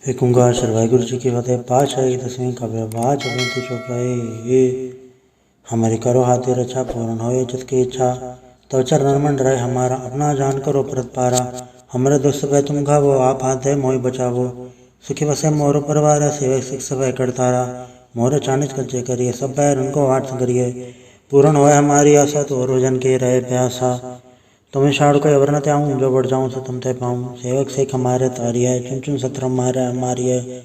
एक ओंकार श्री वाहिगुरु जी की फतेह। पातशाही दसवीं का व्यवहार जबंती चौपाई। हमारी करो हाथी रक्षा पूर्ण होए जिसकी इच्छा तो चरण मंड रहे हमारा अपना जान करो प्रत पारा। हमारे दुष्ट भय तुम घावो आप हाथ है मोहि बचावो। सुखी बसे मोर परिवार सेवक सिख सब करतारा। मोर चानिच कच्चे करिए सब पैर उनको आठ करिए। पूर्ण होए हमारी आशा तो रोजन के रहे प्यासा। तुम्हें शाड़ को अवर न त्याऊँ जो बढ़ जाऊँ सो तुम ते पाऊँ। सेवक सिख हमारे तारी है चुन चुन सत्र हमारे हमारी है।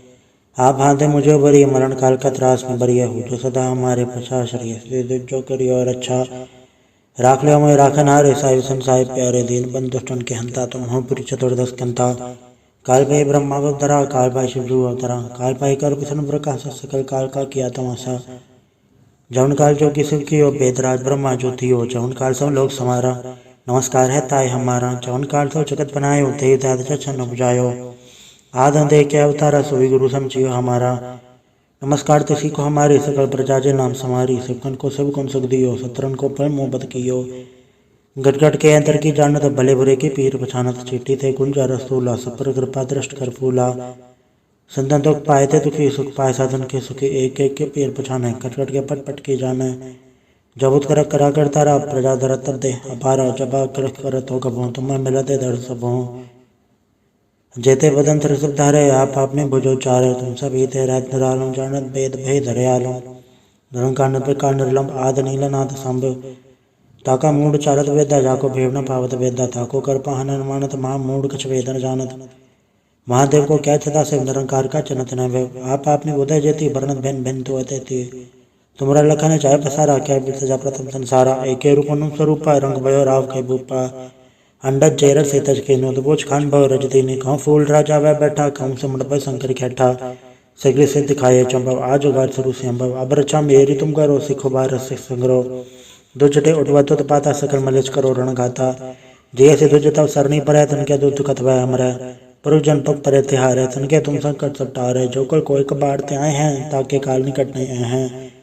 आप हाथे मुझे बरी मरण काल का त्रास में बरी है जो सदा हमारे प्रशास रही जो करी और अच्छा राख लिया मैं राखन हारे साहिब संसाहिब प्यारे दीन बंद दुष्टन के हंता तुम हो पुरी चतुर्दश कंता। काल भाई ब्रह्मा अवतरा काल भाई शिवजू अवतरा काल भाई कर विष्णु प्रकाश सकल काल का किया तमाशा। जौन काल जो कि शिव की हो बेदराज ब्रह्मा ज्योति हो जौन काल सब लोग समारा। नमस्कार है ताय हमारा जौन काल सब जगत बनायो ते छन उपजायो। आद दे के अवतारा सोई गुरु समझियो हमारा। नमस्कार तिसी को हमारे सकल प्रजा जे नाम समारी। सबकन को सब कौन सुख दियो सत्रन को फल मोहब्बत कियो। गट गट के अंतर की जानत भले बुरे की पीर पछानत चीटी थे कुंजा रसूला सब पर कृपा दृष्ट कर फूला। संतन दुख पाए थे दुखी सुख पाए साधन के सुखी एक एक के पीर पछाने कट कट के पट पट के जाने। जब कर करा कर तारा प्रजा धर तर दे अपारा जबा कर करत हो कबो तुम्हें मिलते दर सब हो। जेते बदन तिर सब धारे आप में भुजो चारे तुम सब ही थे रात निरालम जानत वेद भय धरे आलो। निरंकार प्रकार निर्लम आद नीलनाथ संभ ताका मूड चारत वेदा जाको भेव न पावत वेदा ताको कर पाहन मानत महा मूड कछ वेदन जानत। महादेव को क्या छता से निरंकार का चनत न वे आप में उदय जेती वर्णत भिन्न भिन्न तो अति। तुमरा लखन चाहे पसारा क्या सजा प्रथम संसारा एके रूप स्वरूपा रंग भयो राव के भूपा। अंडज जैर से तज के नोदबोज खान भव रजती ने कहूँ फूल राजा वह बैठा कहूँ से मुड़ब शंकर खेठा। सगले से दिखाए चंबव आज उगार शुरू से अम्बव अब रचा मेरी तुम करो सिखो बार सिख संग्रो। दुजटे उठवा तुत पाता सकल मलिच करो रण गाता। जय से दुज तब सरनी पर तन क्या दुख कथवा हमरे। पर जन पग परे तिहारे तन के तुम संकट सब टारे जो कल कोई कबाड़ ते आए हैं ताके काल निकट नहीं आए हैं।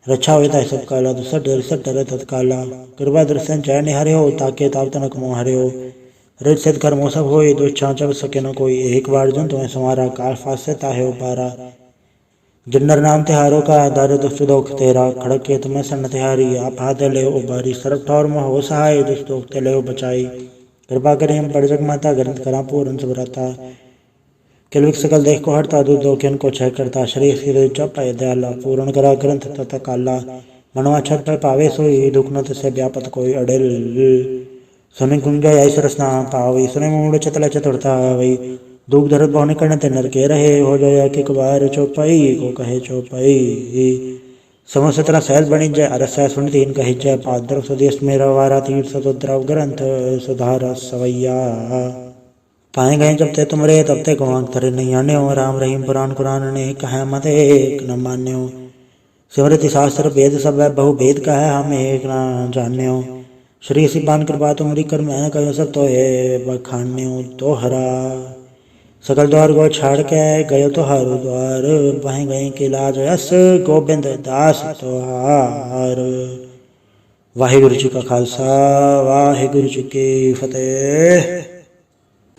रक्षा होता है सब काला दुसर डर सब डरे तत्काला। कृपा दृष्टन चय निहरे हो ताके ताव तनक मोह हरे हो। रित सिद्ध कर्मो सब होए दुष्छा जब सके न कोई एक बार जन तुम्हें समारा काल फास से ताहे उपारा। जिन्नर नाम तिहारों का दार दुष्ट दोख तेरा खड़क के तुम्हें सन्न तिहारी आप हाथ ले उबारी सरब ठौर मोह हो सहाय दुष्ट दोख ते ले बचाई। कृपा करें हम बड़ जग माता ग्रंथ करा पूर्ण सुभ्रता। किलविक सकल देख को हरता दूध दोखियन को छय करता शरीर सिर चौपाए दयाला पूर्ण करा ग्रंथ तथा काला। मनवा छत पर पावे सोई दुख न से व्यापत कोई अडेल। सुनि कुंज ऐस रसना पावी सुनि मूड चतल चतुरता वही। दुख दर्द बहुने करने ते नर के रहे हो जाया कि कुबार चौपाई को कहे चौपाई। समस्तरा सहज बणि जय अरस्य सुनि तीन कहि जय पाद्र स्वदेश मेरा वारा तीर्थ सतुद्रव ग्रंथ सुधार सवैया। पाए गए जब ते तुमरे तब ते गवांग तरे नहीं आने हो राम रहीम पुराण कुरान ने कहा मत एक न मान्यो। स्मृति शास्त्र वेद सब बहु भेद का है हम एक न जान्यो। श्री सिपान कृपा तुमरी कर मैं कहो सब तो है बखान्यो तो हरा। सकल द्वार गो छाड़ के गयो तो हर द्वार बह गए के लाज यस गोबिंद दास तो हार। वाहिगुरु जी का खालसा वाहिगुरु जी की फतेह।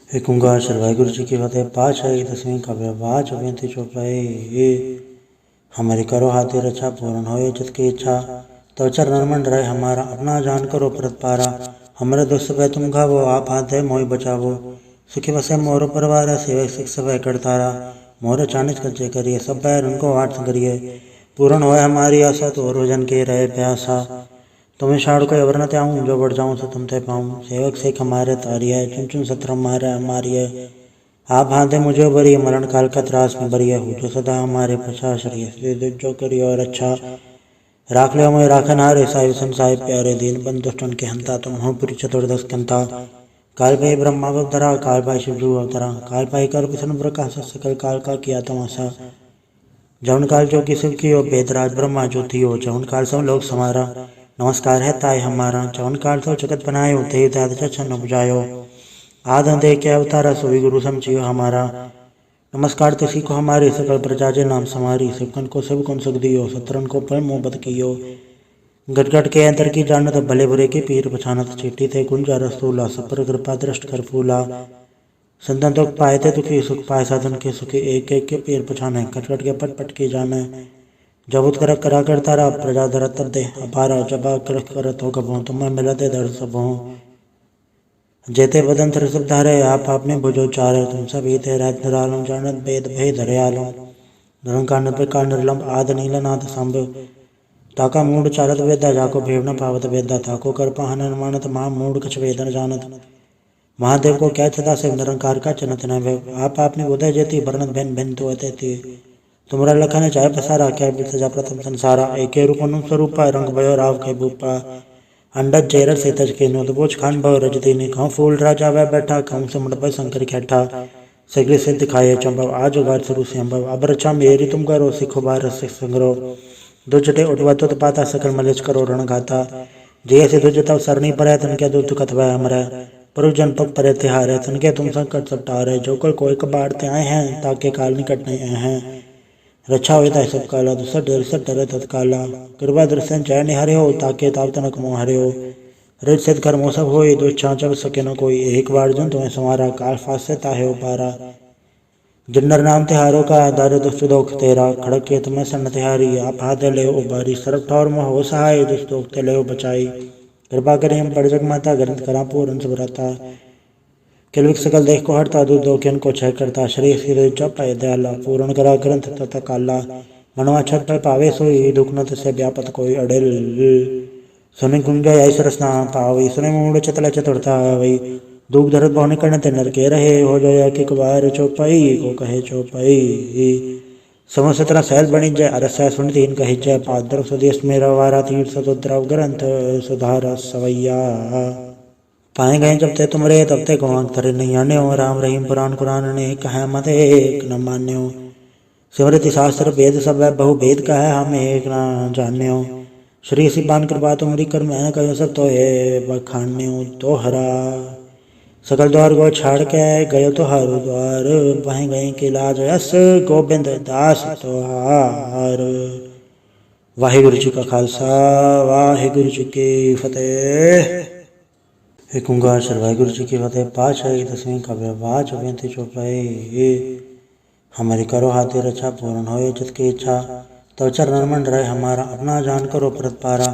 एक ओंकार श्री वाहिगुरु जी की फतेह। पातशाही दसवीं का व्यवहार जबंती चौपाई। हमारी करो हाथी रक्षा पूर्ण होए जिसकी इच्छा तो चरण मंड रहे हमारा अपना जान करो प्रत पारा। हमारे दुष्ट भय तुम घावो आप हाथ है मोहि बचावो। सुखी बसे मोर परिवार सेवक सिख सब करतारा। मोर चानिच कच्चे करिए सब पैर उनको आठ करिए। पूर्ण होए हमारी आशा तो रोजन के रहे प्यासा। तुम्हें शाड़ को अवर न त्याऊँ जो बढ़ जाऊँ सो तुम ते पाऊँ। सेवक सिख हमारे तारी है चुन चुन सत्र हमारे हमारी है। आप हाथे मुझे बरी मरण काल का त्रास में बरी है जो सदा हमारे प्रशास रही जो करी और अच्छा राख लिया मैं राखन हारे साहिब संसाहिब प्यारे दीन बंद दुष्टन के हंता तुम हो पुरी चतुर्दश कंता। काल भाई ब्रह्मा अवतरा काल भाई शिवजू अवतरा काल भाई कर विष्णु प्रकाश सकल काल का किया तमाशा। जौन काल जो कि शिव की हो बेदराज ब्रह्मा ज्योति हो जौन काल सब लोग समारा। नमस्कार है ताय हमारा जौन काल सब जगत बनायो ते छन उपजायो। आद दे के अवतारा सोई गुरु समझियो हमारा। नमस्कार तिसी को हमारे सकल प्रजा जे नाम समारी। सबकन को सब कौन सुख दियो सत्रन को फल मोहब्बत कियो। गट गट के अंतर की जानत भले बुरे की पीर पछानत चीटी थे कुंजा रसूला सब पर कृपा दृष्ट कर फूला। संतन दुख पाए थे दुखी सुख पाए साधन के सुखी एक एक के पैर पछाने कटकट के पट पट के जाने जबुत कर करा करता रहा प्रजा धर तर दे अपारा जबा कर करत हो कबो तुम्हें मिला दे दर सब हो जेते बदन तर सब धारे आप में बुझो चारे तुम सब ही थे रात निरालम जानत वेद भय धरे आलो निरंकार पे का निर्लम आद नीलनाथ संभ ताका मूड चारत वेदा जाको भेव न पावत वेदा ताको कर पहन मानत महा मूड कछ वेदन जानत महादेव को क्या छता से निरंकार का चनत न वे आप ने उदय जेती वर्णत भेन भेन तो अति तुमरा लखन चाहे पसारा क्या सजा प्रथम संसारा एके रूप अनु स्वरूपा रंग भयो राव के भूपा अंडज जैर से तज के नोदबोज खान भव रजती ने खाऊ फूल राजा वह बैठा खाऊ से मुड़ब शंकर खेठा सगले सिद्ध खाए चंबव आज उगार शुरू से अंबव अब रचा मेरी तुम करो सिखो बार सिख संग्रो दुजटे उठवा तो पाता सकल मलिच करो रण गाता जैसे दुजता सरनी पर तन क्या दुख कथवा हमरा परुजन पग परे तिहारे तन के तुम संकट सब टारे जो कर कोई कबाड़ते आए हैं ताके काल निकट नहीं आए हैं रक्षा होता है सब काला दूसरा डर सब डरे तत्काला कृपा दर्शन चैन हरे हो ताके ताव तनक मोह हरे हो रिच सिद्ध कर्मो सब हो दुच्छा जब सके न कोई एक बार जन तुम्हें समारा काल फास से ताहे पारा जिन्नर नाम तिहारों का दार दुष्ट दोख तेरा खड़क के तुम्हें सन तिहारी आप हाथ ले उबारी सरब ठौर में हो सहाय दुष्ट दोख ते ले बचाई कृपा करें हम बड़ जग माता ग्रंथ करा पूर्ण सुभरता किलविक सकल देख को हरता दूध दोखियन को छय करता शरीर सिर चपाए दयाला पूर्ण करा ग्रंथ तथा काला मनवा छत पर पावे सोई दुख नत से व्यापत कोई अड़ेल सुने कुंज ऐस रसना पावी सुने मूड चतला चतुरता वही दुख दर्द बहुने करने ते नर के रहे हो जाया कि कुबार चौपाई को कहे चौपाई समो सतना सहल बनी जय अरस सुन तीन कहे जय पादर स्वदेश मेरा वारा तीर्थ सतुद्रव ग्रंथ सुधार सवैया पाए गए जब ते तुमरे तब ते गवांग तरे नहीं आने हो राम रहीम पुराण कुरान ने कहा मत एक न मान्यो सिमृति शास्त्र वेद सब बहु भेद का है हम एक न जाने हो श्री सिपान कृपा तुमरी कर मैं कहो सब तो है बखान्यो तो हरा सकल द्वार को छाड़ के गयो तो हर द्वार वह गए के लाज यस गोविंद दास तोहार वाहिगुरु जी का खालसा वाहिगुरु जी की फतेह। एक ओंकार श्री वाहिगुरु जी की फतेह। पातशाही दसवीं का व्यवहार चौबीस चौपाई हमारी करो हाथी रक्षा पूर्ण हो जिसकी इच्छा तो चरण मंड रहे हमारा अपना जान करो प्रत पारा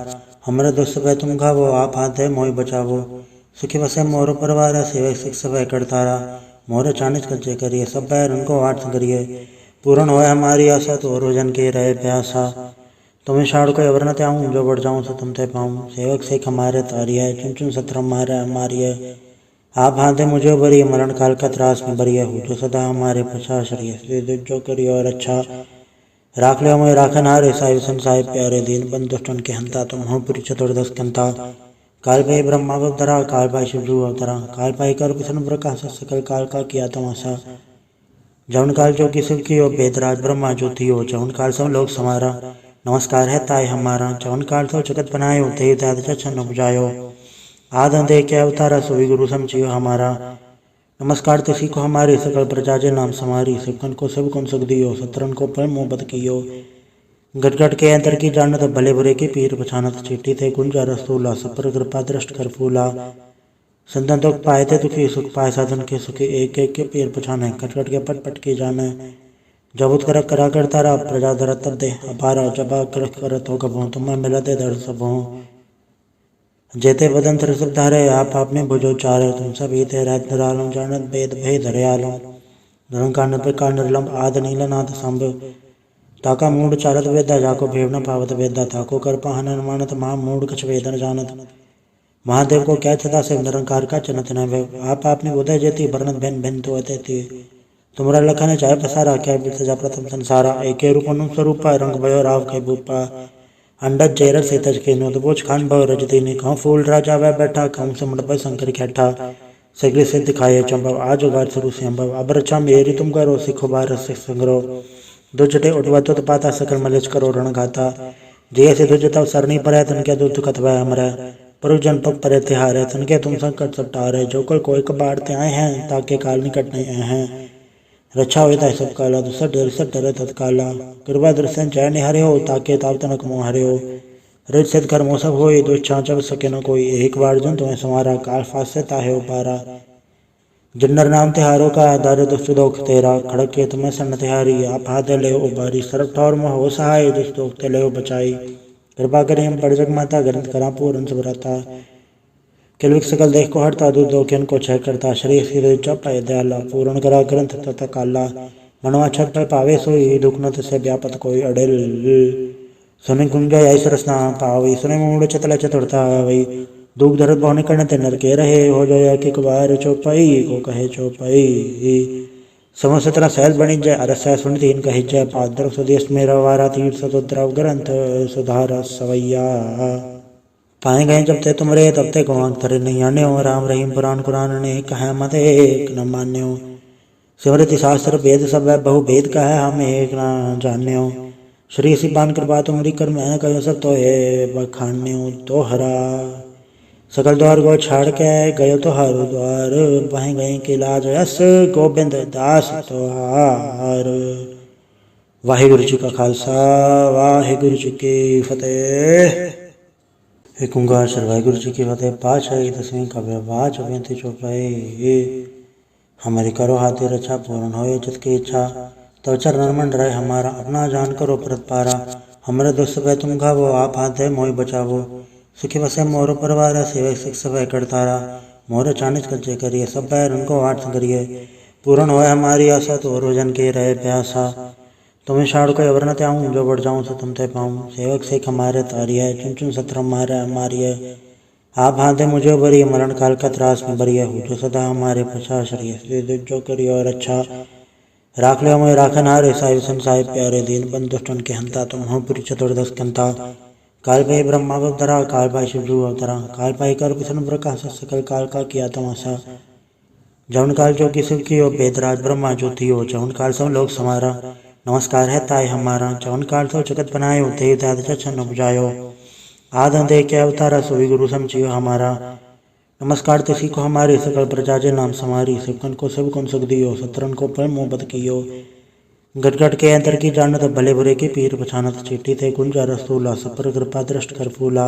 हमारे दुष्ट पे तुम खावो आप हाथ है मोहि बचावो सुखी बसे मोर परिवार सेवक सिख सब करतारा मोर चानित कच्चे करिए सब पैर उनको आठ करिए पूर्ण हो हमारी आशा तो रोजन के रहे प्यासा तुम्हें शाड़ को अवर न त्याऊँ जो बढ़ जाऊँ सो तुम ते पाऊँ सेवक सिख हमारे तारिया चुन चुन सत्रम मारे हमारी आप हाथे मुझे बरी मरण काल का त्रास में बरिया हो जो सदा हमारे पछा शरीय जो करिए और अच्छा राख ले मैं राखन हारे साहिब संसाहिब प्यारे दीन बंद दुष्टन के हंता तुम हो पुरी चतुर्दश कंता काल भाई ब्रह्मा अवतरा काल भाई शिवजू अवतरा काल भाई कर विष्णु प्रकाश सकल काल का किया तमाशा जौन काल जो की शिव की हो वेदराज ब्रह्मा ज्योति हो जौन काल सब लोग समारा नमस्कार है ताय हमारा जौन काल तो जगत बनायो ते छन उपजायो आद दे के अवतारा सुवी गुरु समझियो हमारा नमस्कार तिसी को हमारे सकल प्रजा जे नाम समारी सिकन को सब कौन सुख दियो सत्रन को पर मोहब्बत कियो गटगट के अंतर की जानत भले बुरे के पीर पछानत चिट्ठी थे कुंजा रसूला सब पर कृपा दृष्ट कर फूला संतन दुख पाए थे दुखी सुख पाए साधन के सुखी एक एक के पीर पछाने कटकट के पट पट के जाने जबुत कर करा करता रहा प्रजा धर तर दे अपारा जबा कर करत हो कबो तुम्हें मिला दे दर सब हो जेते बदन तर सब धारे आप में बुझो चारे तुम सब ही थे रात निरालम जानत वेद भय धरे आलो निरंकार पे का निर्लम आद नीलनाथ संभ ताका मूड चारत वेदा जाको भेव न पावत वेदा ताको कर पहन मानत महा मूड कछ वेदन जानत महादेव को क्या छता से निरंकार का चनत न वे आप ने उदय जेती वर्णत भेन भेन तो अति तुमरा लखन चाहे पसारा क्या सजा प्रथम संसारा एके रूप अनु स्वरूपा रंग भयो राव के भूपा अंडज जैर से तज के नोदबोज खान भव रजती ने खाऊ फूल राजा वह बैठा खाऊ से मुड़ब शंकर खेठा सगले सिद्ध खाए चंबव आज उगार शुरू से अंबव अब रचा मेरी तुम करो सिखो बार सिख संग्रो दुजटे उठवा तो पाता सकल मलिच करो रण गाता जैसे दुजता सरनी पर तन क्या दुख कथवा हमरा परुजन पग परे तिहारे तन के तुम संकट सब टारे जो कर कोई कबाड़ते आए हैं ताके काल निकट नहीं आए हैं रक्षा होता है सब काला दूसरा डर सब डरे तत्काला कृपा दर्शन चैन हरे हो ताके ताव तनक मोह हरे हो रिच सिद्ध कर्मो सब हो दुच्छा जब सके न कोई एक बार जन तुम्हें समारा काल फास से ताहे पारा जिन्नर नाम तिहारों का दर दुष्ट दोख तेरा, खड़क खेत में सन्न तिहारी, आप हाथ ले उबारी, सरब ठौर में हो सहाय, दुष्ट दोख ते ले बचाई। कृपा करें हम बड़ जग माता, ग्रंथ करा पूर्ण सुभ्रता, किलविक सकल देख को हरता, दूध दोखियन को छय करता, शरीर सिर चपाय दयाला, पूर्ण करा ग्रंथ तथा काला, मनवा छत पर पावे सोई, दुख न से व्यापत कोई अडेल। सुनि कुंज ऐस रसना पावई, सुनि मूड चतल चतुरता वही, दुख दर्द बहुने करने ते नर के रहे, हो जाया कि कुबार चौपाई को कहे चौपाई। समस्तरा सहज बणि जय अरस सुन तीन कहि जय, पादर स्वदेश मेरा वारा तीर्थ सतुद्रव ग्रंथ सुधार सवैया। पाए गए जब ते तुमरे तब ते गवांग तरे नहीं आने हो, राम रहीम पुराण कुरान ने कहा मत एक न मान्यो, सिमृति शास्त्र वेद सब बहु भेद का है, हम एक न जाने हो। श्री सिपान कृपा तुमरी कर मैं कहो सब तो है बखान्यो तोहरा, सकल द्वार गो छाड़ के गयो तो हारो द्वार, वह गए के लाज यस गोबिंद दास तोहार। वाहिगुरु जी का खालसा, वाहिगुरु जी की फतेह। एक ओंकार सर वाहिगुरु जी की फतेह। पातशाही दसवीं का बाज बेनती चौपाई, हमारी करो हाथी रक्षा पूर्ण होए चित की इच्छा, तो चरण मंड रहे हमारा, अपना जान करो परत पारा। हमारे दुष्ट पे तुम घावो, आप हाथ है मोहि बचावो, सुखी बसे मोर परिवार, सेवक सिख सब करतारा। मोर चानित कच्चे करिए, सब पैर उनको आठ करिए, पूर्ण होए हमारी आशा, तो रोजन के रहे प्यासा। तुम्हें शाड़ को अवर न त्याऊँ, जो बढ़ जाऊँ सो तुम ते पाऊँ, सेवक सिख हमारे तारिय, चुन चुन सत्र हमारे मारिय। आप हाथे मुझे बरिए, मरण काल का त्रास में बरिए, हो जो सदा हमारे पछा शरिय, जो करिए और अच्छा राख ले मोय राखन हारे, साहिब संसाहिब प्यारे दीन बंद दुष्टन के हंता, तुम हो पुरी चतुर्दश कंता। काल पाई ब्रह्मा अवतरा, काल पाई शिवजू अवतरा, काल पाई कर विष्णु प्रकाश, सकल काल का किया तमाशा। जौन काल जो कि शिव की हो, वेदराज ब्रह्मा ज्योति हो, जौन काल सब लोग समारा, नमस्कार है ताय हमारा। जौन काल तो जगत बनायो, ते दाद छन उपजायो, आद दे के अवतारा, सोई गुरु समझियो हमारा। नमस्कार तिसी को हमारे, सकल प्रजा जे नाम समारी, सिवकन को सब कुन सुख दियो, सत्रन को पर मोहब्बत कियो। गट गट के अंतर की जानत, भले बुरे के पीर पछानत, चीटी थे कुंजा रसूला, सब पर कृपा दृष्ट कर फूला।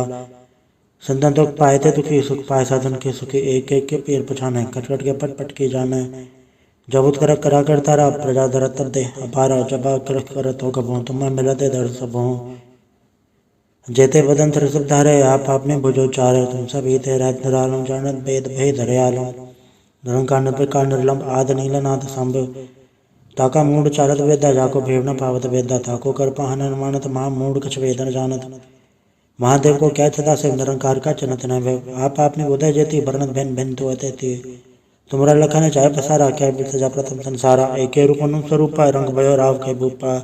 संतन दुख पाए थे दुखी, सुख पाए साधन के सुखी, एक एक के पीर पछाने, कट कट के पट पट के जाने। जबुत कर करा कर तारा, प्रजा दरत दे अपारा, जबा कर करत हो कबो, तुम्हें मिलते दर्द सब हो। जेते बदन थर सब धारे, आप में भुजो चारे, तुम सब ही थे रहत निरालम, जानत भेद भेद हरियालो। निरंकार निर्विकार निर्लंब आद नीलनाथ संभ, ताका मूड चारत वेदा, जाको भेड़ न पावत वेदा, ताको कर पाहन मानत, महा मूड कछ वेदन जानत। महादेव को क्या छता से निरंकार का चनत न वे, आप ने उदय जेती वर्णत भिन्न भिन्न तो अति। तुमरा लखन चाहे पसारा, क्या सजा प्रथम संसारा, एके रूप अनुप स्वरूपा, रंग भयो राव के भूपा।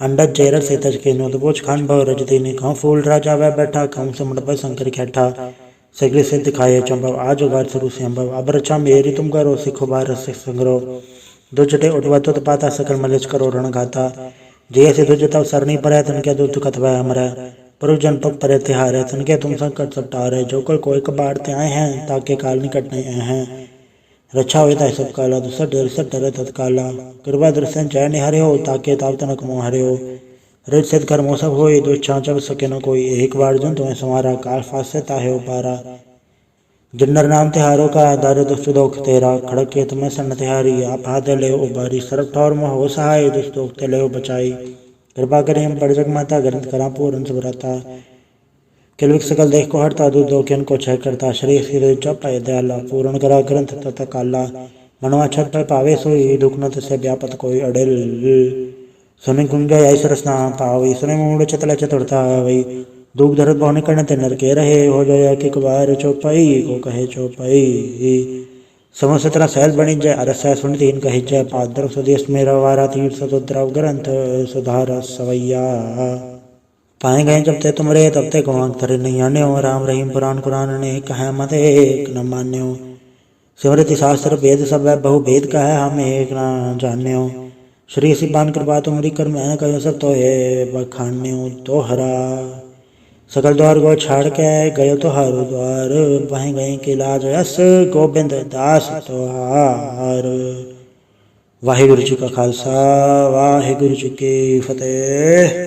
अंडज जैरत से तज के नोदबोज खान भव रजती ने, कहूँ फूल राजा वह बैठा, कहूँ से मुंडप शंकर खेठा। सगले से दिखाए चंबव, आज उगार शुरू से अम्बव, अब रचा मेरी तुम करो, सिखो बार सिख संग्रो। दो चटे उठवा तो पाता, सकल मलिच करो रण गाता, जय से दुज तब सरनी पर तन के दुख कथवा हमरे। पर जन पग परे तिहारे, तन के तुम संकट सब टारे, जो कल कोई कबाड़ते आए हैं, ताके काल निकट नहीं आए हैं। रक्षा होता है सब काला, दूसरा डर सब डरे तत्काला, कृपा दर्शन जय निहरे हो, ताके ताव तनक मोह हरे हो। रित सिद्ध कर्मो सब होए, दुष्छा जब सके न कोई, एक बार जन तुम्हें समारा, काल फास से ताहे उपारा। जिन्नर नाम तिहारों का दर दुष्ट दोख तेरा, खड़क के तुम्हें सन्न तिहारी, आप हाथ ले उबारी, सरब ठौर में हो सहाय, दुष्ट दोख ते ले बचाई। कृपा करें हम बड़ जग माता, ग्रंथ करा पूर्ण सुभ्रता, किलविक सकल देख को हरता, दूध दोखियन को छय करता, शरीर सिर चपाय दयाला, पूर्ण करा ग्रंथ तथा काला, मनवा छत पर पावे सोई, दुख न से व्यापत कोई अडेल। सुनि कुंज ऐस रसना पावई, सुनि मूड चतल चतुरता वही, दुख दर्द बहुने करने ते नर के रहे, हो जाया कि कुबार चौपाई को कहे चौपाई। समस्तरा सहज बणि जय अरस सुन तीन कहि जय, पादर स्वदेश मेरा वारा तीर्थ सतुद्रव ग्रंथ सुधार सवैया। पाए गए जब ते तुमरे तब ते गवांग तरे नहीं आने हो, राम रहीम पुराण कुरान ने कहा मत एक न मान्यो, सिमृति शास्त्र वेद सब बहु भेद का है, हम एक न जाने हो। श्री सिपान कृपा तुमरी कर मैं कहो सब तो है बखान्यो तोहरा, सकल द्वार गो छाड़ के गयो तो हारो द्वार, वह गए के लाज यस गोबिंद दास तोहार। वाहिगुरु जी का खालसा, वाहिगुरु जी की फतेह।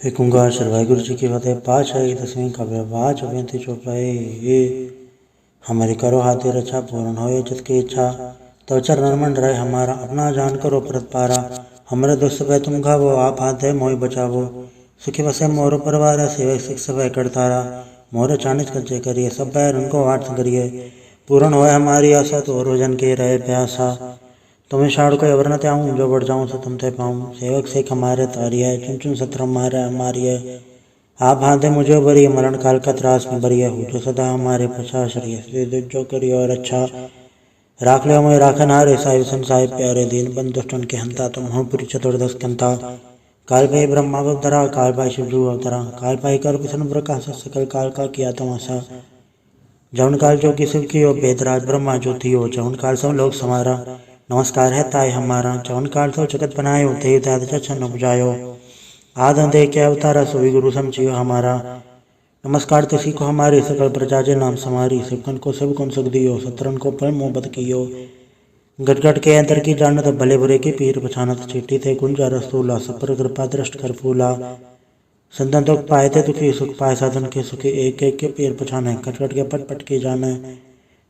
एक ओंकार सर वाहिगुरु जी की फतेह। पातशाही दसवीं का बाज बेनती चौपाई, हमारी करो हाथी रक्षा पूर्ण होए जिसकी इच्छा, तो चरण मंड रहे हमारा अपना जान करो प्रत पारा। हमारे दुष्ट भय तुम घावो, आप हाथ है मोहि बचावो। सुखी वसे मोर परवार, सेवक सिख सब करतारा। मोर चानित कच्चे करिए, सब पैर उनको आठ करिए। पूर्ण होए हमारी आशा, तो और भजन के रहे प्यासा। तुम्हें शाड़ को अवर न त्याऊं, जो बढ़ जाऊं सो तुम ते पाऊं। सेवक सिख हमारे तारिय, चुन चुन सत्र हमारे हमारिय। आप हाथे मुझे बरिय, मरण काल का त्रास में बरिय। हो जो सदा हमारे पछा शरिय, जो करिय और अच्छा। राख ले मोय राखन हारे, साहिब संसाहिब प्यारे। दीन बंधु दुष्टन के हंता, तुम हो पुरी चतुर्दश कंता। काल भय ब्रह्मा अवतरा, काल भाई शिवजू अवतरा। काल भाई कर विष्णु प्रकाश, सकल काल का किया तमाशा। जवन काल जो कि शिव की हो, वेदराज ब्रह्मा ज्योति हो। जवन काल सब लोग समारा, नमस्कार है ताय हमारा। जवन काल सब जगत बनायो, देव दाद छन उपजायो। आद अंधे के अवतारा, सोई गुरु समझियो हमारा। नमस्कार तुसी को हमारे, सकल प्रजा जे नाम समारी। सबकन को सब कौन सुख दियो, सत्रन को फल मोहब्बत कियो। गट गट के अंतर की जानत, भले बुरे की पीर पछानत। चीटी थे कुंजा रसूला, सब पर कृपा दृष्ट कर फूला। संतन दुख पाए थे दुखी, सुख पाए साधन के सुखी। एक एक के पीर पछाने, कट कट के पट पट के जाने।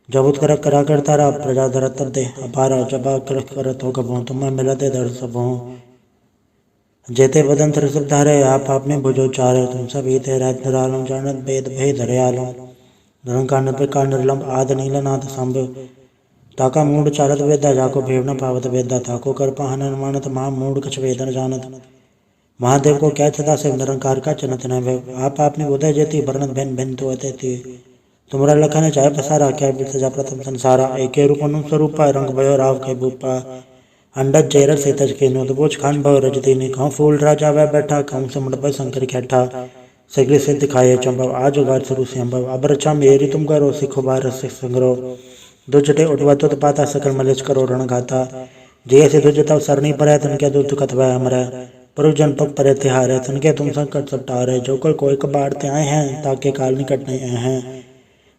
जब उत्कर करा कर तारा, प्रजा धर तब दे अपारा। जब कर करत हो कबो, तुम्हें मिला दे दर्द सब हो। जेते बदन तर सब धारे, आप आपने भुजो चारे। तुम सब ही थे रहत निरालम, जानत भेद भेद हरियालम। निरंकार निर्विकार निर्लंब, आद नील नाथ संभ। ताका मूड चारत वेदा, जाको भेड़ न पावत वेदा। ताको कर पाहन मानत, महा मूड कछ वेद न जानत। महादेव को क्या छता से, निरंकार का चनत न भय। आप आपने उदय जेती, वर्णत भिन्न भिन्न तो अति। तुमरा लखन चाहे पसारा, क्या सजा प्रथम संसारा। एके रूप अनु स्वरूपा, रंग भयो राव के भूपा। अंडज जैरर से तज के नोदबोज खान भव रजती ने। कहूँ फूल राजा वह बैठा, कहूँ समुंड पर शंकर खेठा। सगले से दिखाए चंबव, आज उगार शुरू से अम्बव। अब रचा मेरी तुम करो, सिखो बार सिख संग्रो। दुजटे उठवा तुत पाता, सकल मलेच करो रण गाता। जैसे दुज तब सरनी पर तनके दुख कथवा हमरे। पर जन पग पर तिहारे, तनके तुम संकट सब टारे। जो कल कोई कबाड़ते आए हैं, ताके काल निकट नहीं आए हैं।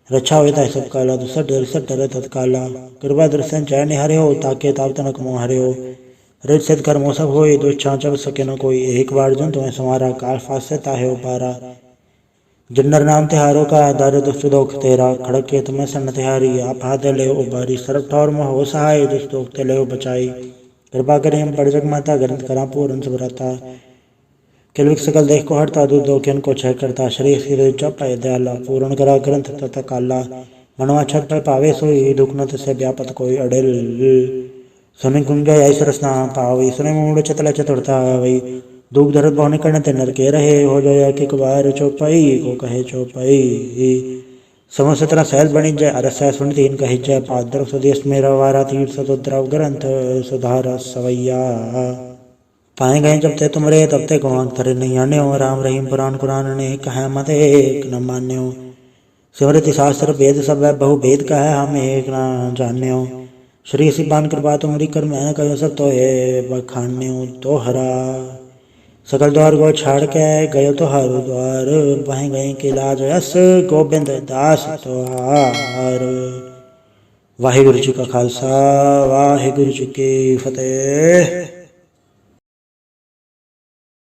रक्षा होता है सब काला, दुसठ डरे तत्काला। कृपा दृश्य जय निहरे हो, ताके ताप तनक मोह हरे हो। रित सिद्ध कर्मो सब होई, दुष्छा जब सके न कोई। एक बार जन तुम्हें समारा, काल फास से ताहे उपारा। जिन्नर नाम तिहारों का, दार दुष्ट दोख तेरा। खड़क के तुम्हें सन्न तिहारी, आप हाथ ले उबारी। सरब ठौर में हो सहाय, दुष्ट दोख ते ले बचाई। कृपा करें हम बड़ जग माता, ग्रंथ करा पूर्ण सुभ्रता। किलविक सकल देख को हरता, दूध दोखियन को छय करता। शरीर सिर चपाए दयाला, पूर्ण करा ग्रंथ तथा काला। मनवा छत पर पावे सोई, दुख न से व्यापत कोई अड़ेल। सुनि कुंजय ऐसर स्नान पावई, सुनि मूड चतल चतुरता वही। दुख दर्द बहुने करने ते नर के रहे, हो जाया कि कुबार चौपाई को कहे चौपाई। समस्तरा सहज बणि जय, अरस सुन तीन कही जय। पादर स्वदेश मेरा वारा, तीर्थ सतुद्रव ग्रंथ सुधार सवैया। पाए गए जब ते तुमरे, तब ते गवान करे नहीं आने हो। राम रहीम पुराण कुरान ने कहा मत एक न मान्य हो। सिमृति शास्त्र वेद सब बहु भेद कहा, हम एक न जान्य हो। श्री सिपान कृपा तुमरी कर, मैं कहो सब तो है बखान्य हो। तो हरा सकल द्वार को छाड़ के गयो तो हारो द्वार। वहीं गए के लाज यस, गोबिंद दास तोहार। वाहिगुरु जी का खालसा, वाहिगुरु जी की फतेह।